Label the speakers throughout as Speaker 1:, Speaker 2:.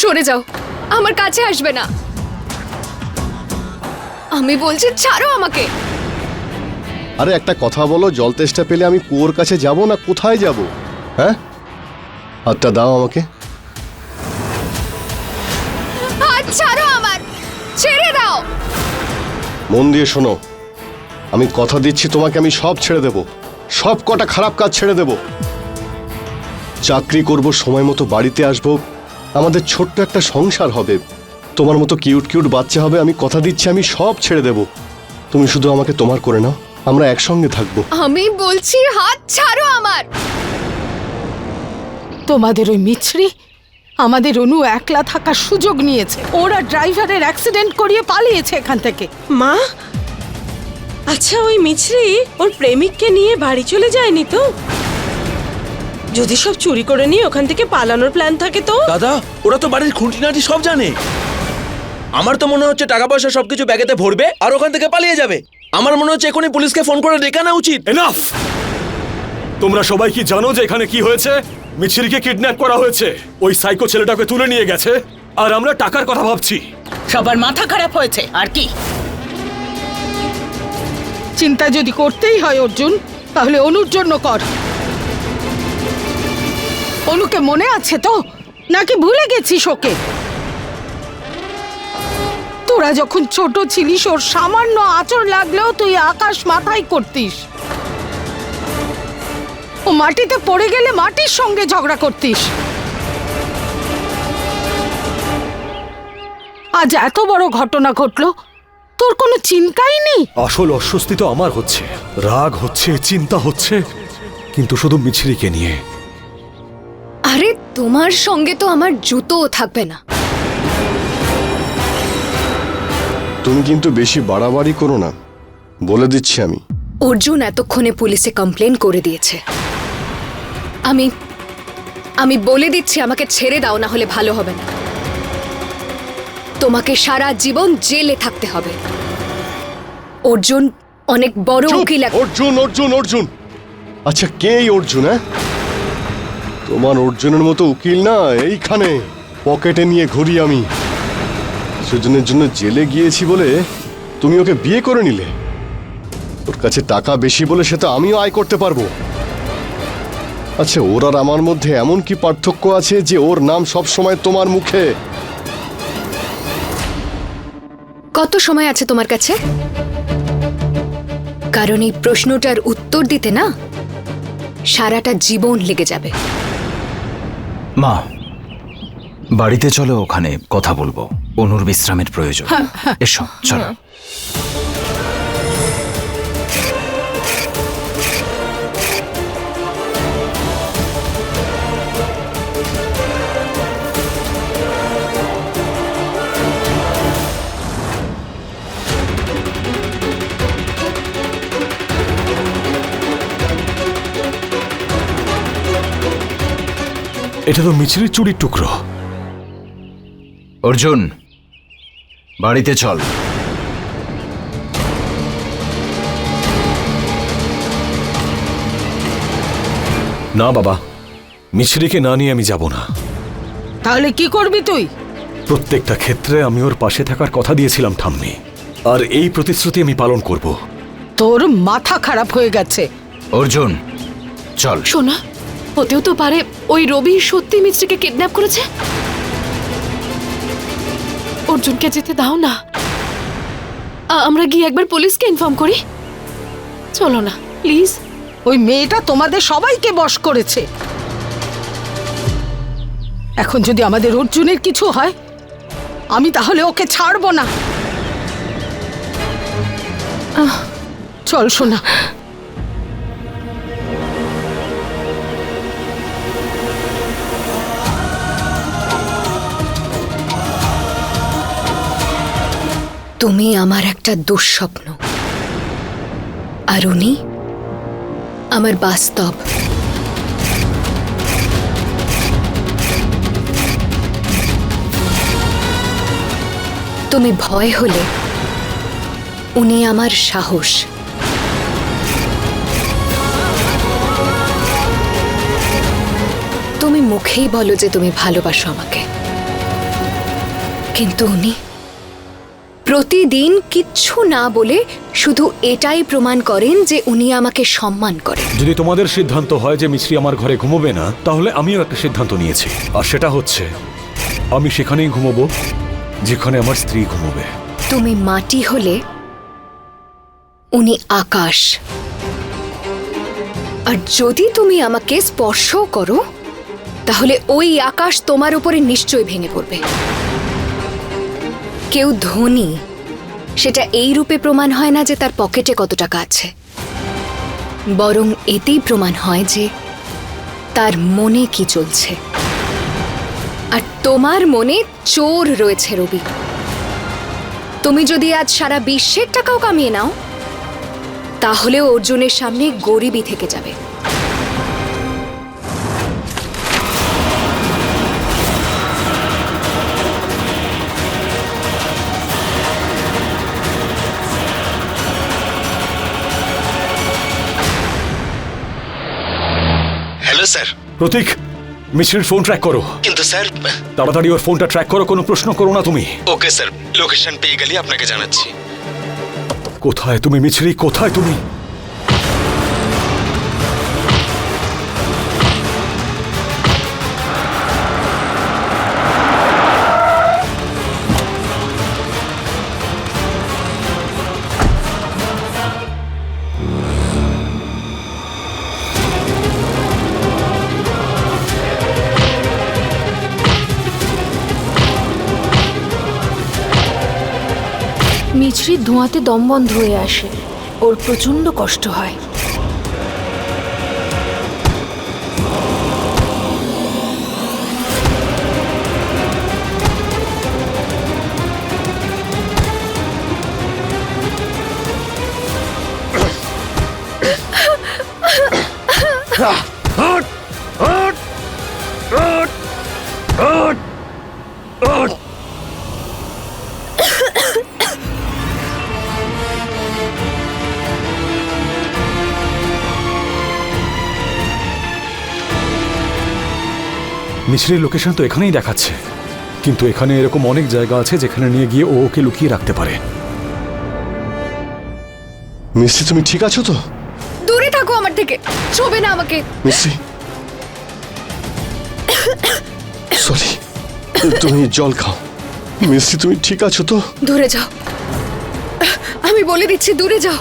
Speaker 1: সরে যাও, আমার কাছে আসবে না। আমি বলছি ছাড়ো আমাকে।
Speaker 2: আরে একটা কথা বলো, জল তেষ্টা পেলে আমি কুয়োর কাছে যাব না কোথায় যাব? হ্যাঁ, হাতটা দাও আমাকে।
Speaker 1: হাত ছাড়ো আমার, ছেড়ে দাও।
Speaker 2: মন দিয়ে শোনো, আমি কথা দিচ্ছি তোমাকে, আমি সব ছেড়ে দেব, সব কটা খারাপ কাজ ছেড়ে দেব। চাকরি করব, সময় মতো বাড়িতে আসবো, আমাদের ছোট্ট একটা সংসার হবে, তোমার মতো কিউট কিউট বাচ্চা হবে। আমি কথা দিচ্ছি আমি সব ছেড়ে দেব, তুমি শুধু আমাকে তোমার করে নাও, আমরা একসঙ্গে থাকবো।
Speaker 1: আমি বলছি হাত ছাড়ো আমার।
Speaker 3: তোমাদের ওই মিছরি আমাদের অনু একলা থাকার সুযোগ নিয়েছে। ওরা ড্রাইভারের অ্যাক্সিডেন্ট করিয়ে পালিয়েছে এখান থেকে।
Speaker 4: মা, আচ্ছা ওই মিছরি ওর প্রেমিককে নিয়ে বাড়ি চলে যায়নি তো? যদি সব চুরি করে নিয়ে ওখান থেকে পালানোর প্ল্যান থাকে তো?
Speaker 5: দাদা, ওরা তো বাড়ির খুঁটিনাটি সব জানে। আমার তো মনে হচ্ছে টাকা পয়সা সবকিছু ব্যাগেতে ভরবে আর ওখান থেকে পালিয়ে যাবে। আমার মনে হচ্ছে এখনই পুলিশকে ফোন করে ডেকে আনা উচিত।
Speaker 6: এনাফ! তোমরা সবাই কি জানো যে এখানে কি হয়েছে? মিছিরিকে কিডন্যাপ করা হয়েছে, ওই সাইকো ছেলেটাকে তুলে নিয়ে গেছে, আর আমরা টাকার কথা ভাবছি।
Speaker 3: সবার মাথা খারাপ হয়েছে আর কি। চিন্তা যদি করতেই হয় অর্জুন, তাহলে অনুর জন্য কর। অনুকে মনে আছে তো, নাকি ভুলে গেছিস ওকে? তোরা যখন ছোট ছিলিস ওর সামান্য আঁচড় লাগলেও তুই আকাশ মাথায় করতিস। ও মাটিতে পড়ে গেলে মাটির সঙ্গে ঝগড়া করতিস। আজ এত বড় ঘটনা ঘটলো, তোর কোনো চিন্তাই নেই?
Speaker 6: আসল অস্বস্তি তো আমার হচ্ছে, রাগ হচ্ছে, চিন্তা হচ্ছে, কিন্তু শুধু মিছিরিকে নিয়ে।
Speaker 1: আরে তোমার সঙ্গে তো আমার জুতোও থাকবে না।
Speaker 2: তুমি কিন্তু বেশি বাড়াবাড়ি করো না, বলে দিচ্ছি আমি।
Speaker 1: অর্জুন এতক্ষণে পুলিশে কমপ্লেন করে দিয়েছে। আমি বলে দিচ্ছি আমাকে ছেড়ে দাও, না হলে ভালো হবে না। তোমাকে সারা জীবন জেলে থাকতে হবে। অর্জুন অনেক বড় উকিল।
Speaker 2: অর্জুন অর্জুন অর্জুন, আচ্ছা কে এই অর্জুন? হ্যাঁ, তোমার অর্জুনের মতো উকিল না এইখানে পকেটে নিয়ে ঘুরি আমি। সেজনের জন্য জেলে গিয়েছি বলে তুমি ওকে বিয়ে করে নিলে? ওর কাছে টাকা বেশি বলে সে তো আমিও আয় করতে পারবো। আচ্ছা, ওর আর আমার মধ্যে এমন কি পার্থক্য আছে যে ওর নাম সব সময় তোমার মুখে?
Speaker 1: কত সময় আছে তোমার কাছে? কারণ এই প্রশ্নটার উত্তর দিতে না সারাটা জীবন লেগে যাবে।
Speaker 7: মা, বাড়িতে চলো, ওখানে কথা বলবো। অনুর বিশ্রামের প্রয়োজন। এসো, চলো।
Speaker 6: এটা তো মিছিরির চুরির টুকরো।
Speaker 7: অর্জুন, বাড়িতে চল।
Speaker 6: না বাবা, মিছিরিকে না নিয়ে আমি যাব না।
Speaker 3: তাহলে কি করবি তুই?
Speaker 6: প্রত্যেকটা ক্ষেত্রে আমি ওর পাশে থাকার কথা দিয়েছিলাম ঠাম্মি, আর এই প্রতিশ্রুতি আমি পালন করব।
Speaker 3: তোর মাথা খারাপ হয়ে গেছে।
Speaker 7: অর্জুন, চল।
Speaker 1: শোনা, হতেও তো পারে ওই রবি সত্যি মিছরিকে কিডন্যাপ করেছে। অর্জুনকে যেতে দাও না, আমরা গিয়ে একবার পুলিশকে ইনফর্ম করি। চলো না প্লিজ।
Speaker 3: ওই মেয়েটা তোমাদের সবাইকে বশ করেছে। এখন যদি আমাদের অর্জুনের কিছু হয়, আমি তাহলে ওকে ছাড়বো না। চল শোনা।
Speaker 1: তুমি আমার একটা দুঃস্বপ্ন, আর উনি আমার বাস্তব। তুমি ভয় হলে উনি আমার সাহস। তুমি মুখেই বলো যে তুমি ভালোবাসো আমাকে,
Speaker 8: কিন্তু উনি প্রতিদিন কিচ্ছু না বলে শুধু এটাই প্রমাণ করেন যে উনি আমাকে সম্মান করেন।
Speaker 6: যদি তোমাদের সিদ্ধান্ত হয় যে মিছরি আমার ঘরে ঘুমোবে না, তাহলে আমিও একটা সিদ্ধান্ত নিয়েছি, আর সেটা হচ্ছে আমি সেখানেই ঘুমোবো যেখানে আমার স্ত্রী ঘুমোবে।
Speaker 8: তুমি মাটি হলে উনি আকাশ, আর যদি তুমি আমাকে স্পর্শও করো তাহলে ওই আকাশ তোমার উপরে নিশ্চয়ই ভেঙে পড়বে। কেউ ধনী সেটা এই রূপে প্রমাণ হয় না যে তার পকেটে কত টাকা আছে, বরং এতেই প্রমাণ হয় যে তার মনে কি চলছে। আর তোমার মনে চোর রয়েছে রবি। তুমি যদি আজ সারা বিশ্বের টাকাও কামিয়ে নাও তাহলেও অর্জুনের সামনে গরিবই থেকে যাবে।
Speaker 9: Hello sir.
Speaker 6: প্রতীক, মিছরির ফোন ট্র্যাক করো।
Speaker 9: কিন্তু স্যার।
Speaker 6: তাড়াতাড়ি ওর ফোনটা ট্র্যাক করো, কোনো প্রশ্ন করো না তুমি।
Speaker 9: ওকে স্যার, লোকেশন পেয়ে গেলে আপনাকে জানাচ্ছি।
Speaker 6: কোথায় তুমি মিছরি, কোথায় তুমি?
Speaker 1: মিছরির ধোঁয়াতে দম বন্ধ হয়ে আসে, ওর প্রচন্ড কষ্ট হয়।
Speaker 6: মিছরির লোকেশন তো এখানেই দেখাচ্ছে, কিন্তু এখানে এরকম অনেক জায়গা আছে যেখানে নিয়ে গিয়ে ও ওকে লুকিয়ে রাখতে পারে।
Speaker 2: মিছরি, তুমি ঠিক আছো তো?
Speaker 8: দূরে থাকো আমার থেকে, ছোবে না আমাকে।
Speaker 2: মিছরি, সরি, তুমি জল খাও। মিছরি, তুমি ঠিক আছো তো?
Speaker 8: দূরে যাও, আমি বলে দিচ্ছি দূরে যাও।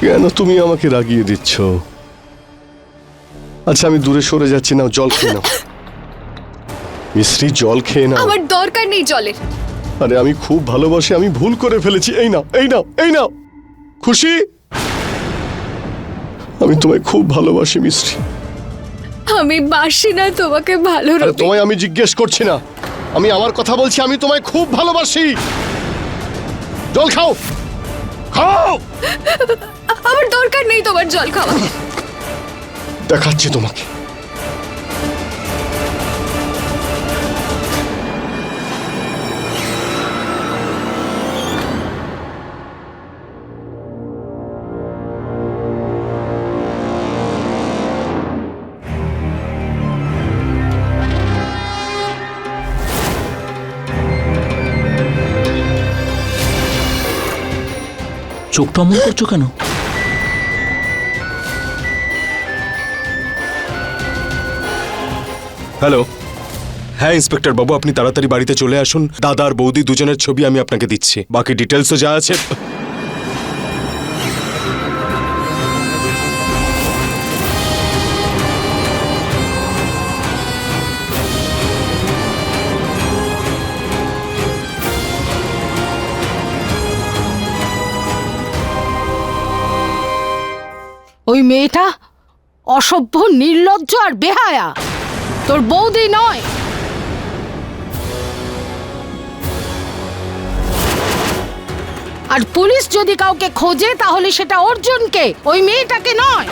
Speaker 2: কেন তুমি আমাকে রাগিয়ে দিচ্ছ? আচ্ছা, আমি দূরে সরে যাচ্ছি, না জল খেয়ে নাও। মিছরি, জল খেয়ে নাও।
Speaker 8: আমার দরকার নেই জলের।
Speaker 2: আরে আমি খুব ভালোবাসি, আমি ভুল করে ফেলেছি। এই নাও, এই নাও, এই নাও। খুশি? আমি তোমায় খুব ভালোবাসি মিছরি।
Speaker 8: আমি বাসি না তোমাকে ভালো
Speaker 2: আরে
Speaker 8: রবি।
Speaker 2: তোমায় আমি জিজ্ঞেস করছি না, আমি আমার কথা বলছি। আমি তোমায় খুব ভালোবাসি। জল খাও, খাও।
Speaker 8: আমার দরকার নেই তোমার জল খাওয়া।
Speaker 2: দেখাচ্ছি তোমাকে।
Speaker 5: চোখটা অমন করছো কেন?
Speaker 9: হ্যালো। হ্যাঁ ইন্সপেক্টর বাবু, আপনি তাড়াতাড়ি বাড়িতে চলে আসুন। দাদা আর বৌদি দুজনের ছবি আমি আপনাকে দিচ্ছি, বাকি ডিটেলসও যা আছে।
Speaker 3: ওই মেয়েটা অসভ্য, নির্লজ্জ আর বেহায়া। তোর বৌদি নয়। আর পুলিশ যদি কাউকে খোঁজে তাহলে সেটা অর্জুনকে, ওই মেয়েটাকে নয়।